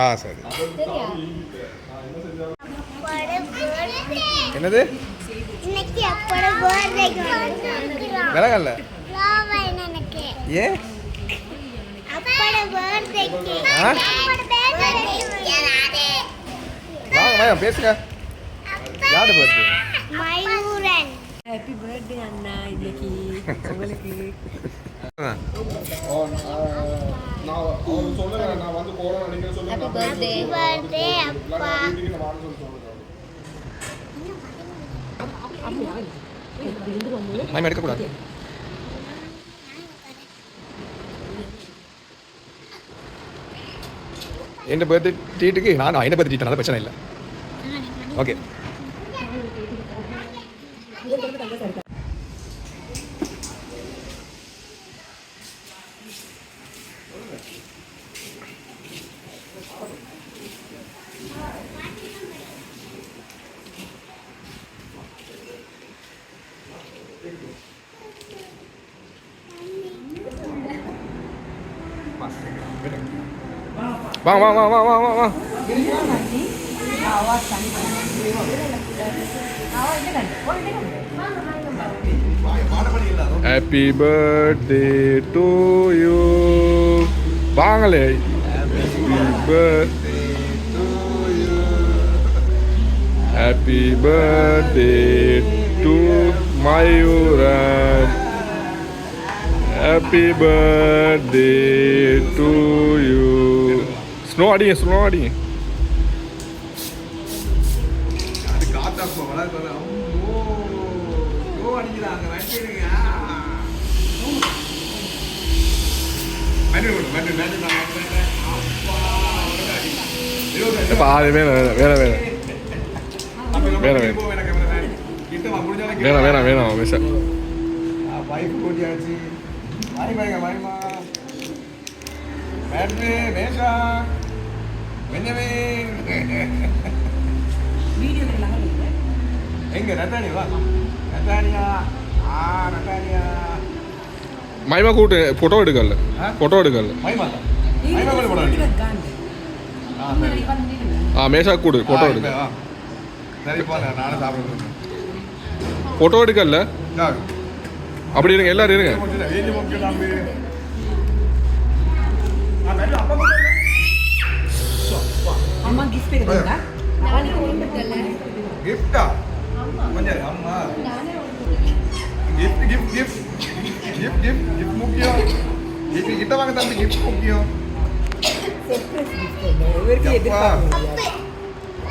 ஆ சரி. என்னது விலகல்ல ஏன் வாங்க பேசுங்க. யாரு பர்த்டே? ஹாப்பி பர்த்டே அண்ணா. இன்னைக்கு உங்களுக்கு நான் எடுக்கக்கூடாது. என் பர்த்டே ட்ரீட்டுக்கு நான் என்ன பர்த்டே ட்ரீட் பிரச்சனை இல்லை. ஓகே வாங்க வாங்க வாங்க வாங்க வாங்க. Happy birthday to you. வாங்களே. Happy birthday to Mayuran. Happy birthday to you. Snow அடிங்க ஸ்னோ அடிங்க. அது காத்தா போவல அது அம்மோ ஸ்னோ அடிக்குறாங்க வெட்டிடுங்க. மண்ணு மண்ணு மண்ணு நான் அப்பா அப்பா அது வேற வேற வேற வேற வேற கிட்ட முடிஞ்சால வேற வேற வேற மிஸ் பைப் போட்டியாச்சு. வாய் வாங்க வாய்மா பேட்ரி மேஷா பெஞ்சமின் எங்க நட்டானி வா நட்டானியா நட்டானியா மைமா கூட்டு ஃபோட்டோ எடுக்கல ஃபோட்டோ எடுக்கல மைமா மைமா கூட போடா மேஷா கூடு ஃபோட்டோ எடுக்க சரிப்பா நானே சாப்பிடுறேன். ஃபோட்டோ எடுக்கல அப்படி இருங்க எல்லாரும் இருங்க. அம்மா கிஃப்ட் எடுத்தா கிஃப்டா கொஞ்சம் அம்மா gift gift gift gift gift gift முக்கியம். இது கிட்ட வாங்க தம்பி கிஃப்ட் முக்கியம். சர்ப்ரைஸ் கிஃப்ட் இவருக்கு எதிர்பார்க்கல.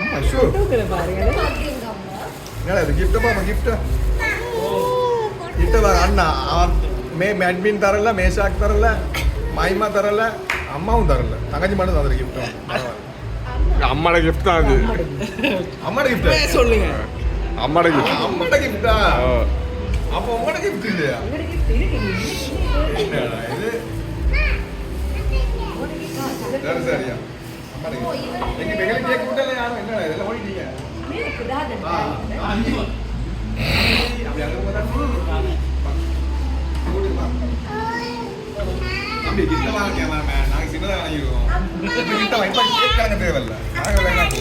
அம்மா ஷூ போட்டோல பாருங்க. என்னடா இது கிஃப்ட் பாமா கிஃப்ட் கிட்ட வா அண்ணா அட்மின் தரல மேஷாக் தரல மைமா தரல அம்மாவும் தரல தங்கச்சி மட்டும் தந்துரு கிஃப்ட். அம்மாட கிஃப்ட் தான் அது. அம்மாட கிஃப்ட் சொல்லுங்க. அம்மாட கிஃப்ட் அம்மாட கிஃப்டா அப்போ உங்களோட கிஃப்ட் இல்லையா? என்னடா இது சரியா அம்மாட கிஃப்ட் எங்க பெங்களூர் கேக் கூட்டல யாரும் என்னடா இதெல்லாம் ஓடிட்டீங்க. எனக்கு தாத அப்படி அங்க போறா அப்படி கிட்ட வாங்க கேமராமேன் நாங்க சின்னதா வாங்கிடுவோம். கிட்ட வாங்க இப்ப கேக் காங்க தேவையில்ல நாங்க வேணாம்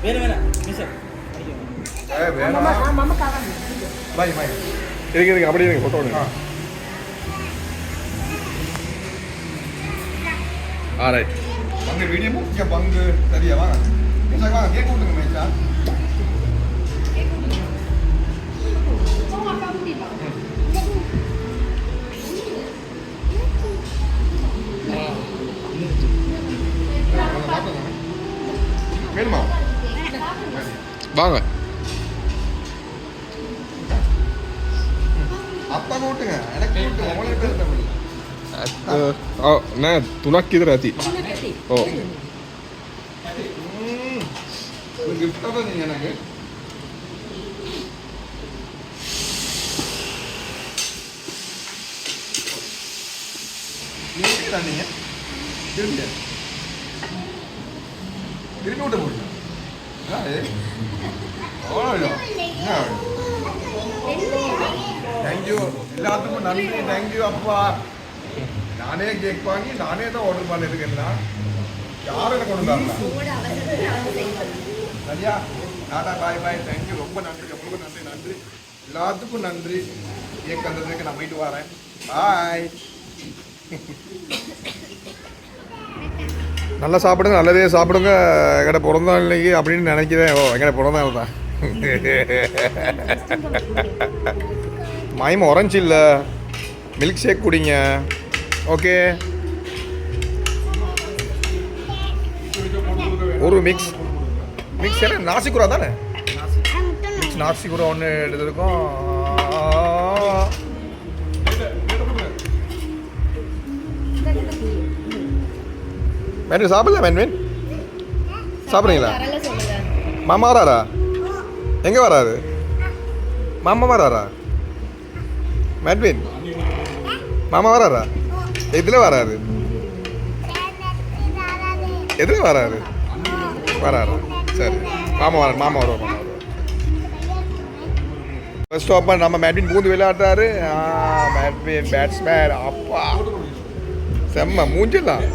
வேற வேற மிஸ் வேணாம் மாமா காவாங்க பை பை இருக்கு அப்படியே இருக்கு போட்டோ எடுங்க. ஆல்ரைட் பங்கு வீடியோ முக்கிய பங்கு சரியா வாங்க மிஸ் வாங்க கேக் கொடுங்க மேச்சா வேணுமா வாங்க அப்பா கூட்டுங்க எனக்கு கூட்டுங்க உங்களுக்கு பேர் தமிழ் நான் துணக்கு இது ராத்தி ஓ கிஃப்ட் தான் நீங்க எனக்கு நீங்க திரும்பி திரும்பி விட்ட முடியும் தேங்க்யூ எல்லாத்துக்கும் நன்றி தேங்க்யூ அப்பா நானே கேக் வாங்கி நானே தான் ஆர்டர் பண்ணிருக்கேன்னா யாரும் எனக்கு கொண்டு வந்தாங்க உங்களோட அவசரத்தை நாங்க செய்வோம். சரியா டாடா பாய் பாய் தேங்க்யூ ரொம்ப நன்றி உங்களுக்கு நன்றி நன்றி எல்லாத்துக்கும் நன்றி கேக் வந்ததுக்கு நான் போயிட்டு வரேன் பாய் நல்லா சாப்பிடுங்க நல்லதே சாப்பிடுங்க எங்கட பிறந்த இன்னைக்கு அப்படின்னு நினைக்கிறேன் ஓ எங்கட பிறந்த நாள் தான் மைம் ஆரஞ்சு இல்லை மில்க் ஷேக் குடிங்க ஓகே ஒரு மிக்ஸ் மிக்ஸ் என்ன நாசிக்குரா தானே மிக்ஸ் நாசிக்குரா ஒன்று எடுத்துருக்கோம் மேன் சாப்பிடல மேன்மீன் சாப்பிட்றீங்களா வரல சொல்லுங்க. மாமா வராரா எங்கே வராரு மாமா வராரா மேட்வின் மாமா வராரா எதில் வராரு எதில் வராரு வராரா சரி மாமா வராரு மாமா வருவார் மாமா வருவார் ஃபர்ஸ்ட் ஸ்டாப் நம்ம மேட்வின் பூந்து விளையாடுறாரு மேட்வின் பேட்ஸ்மேன் அப்பா செம்ம மூஞ்சிடலாம்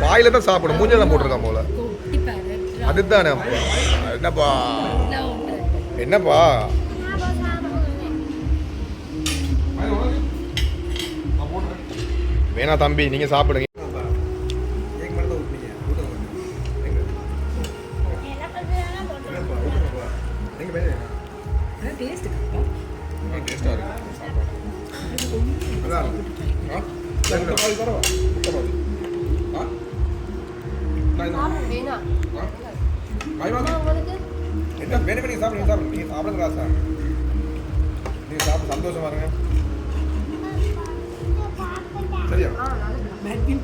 வாயில தான் சாப்பிடும் மூஞ்சில தான் போட்டிருக்கான் போல கொட்டி பாரு. அதுதானே என்னப்பா நான் உண்டு. என்னப்பா வேணா தம்பி நீங்க சாப்பிடுங்க ஆனா taste இருக்கா? என்ன வேணும் நீங்க சாப்பிடுங்க நீங்க சாப்பிடுங்க ராசா நீங்க சாப்பிட்டு சந்தோஷமா இருங்க சரியா மேட்வின்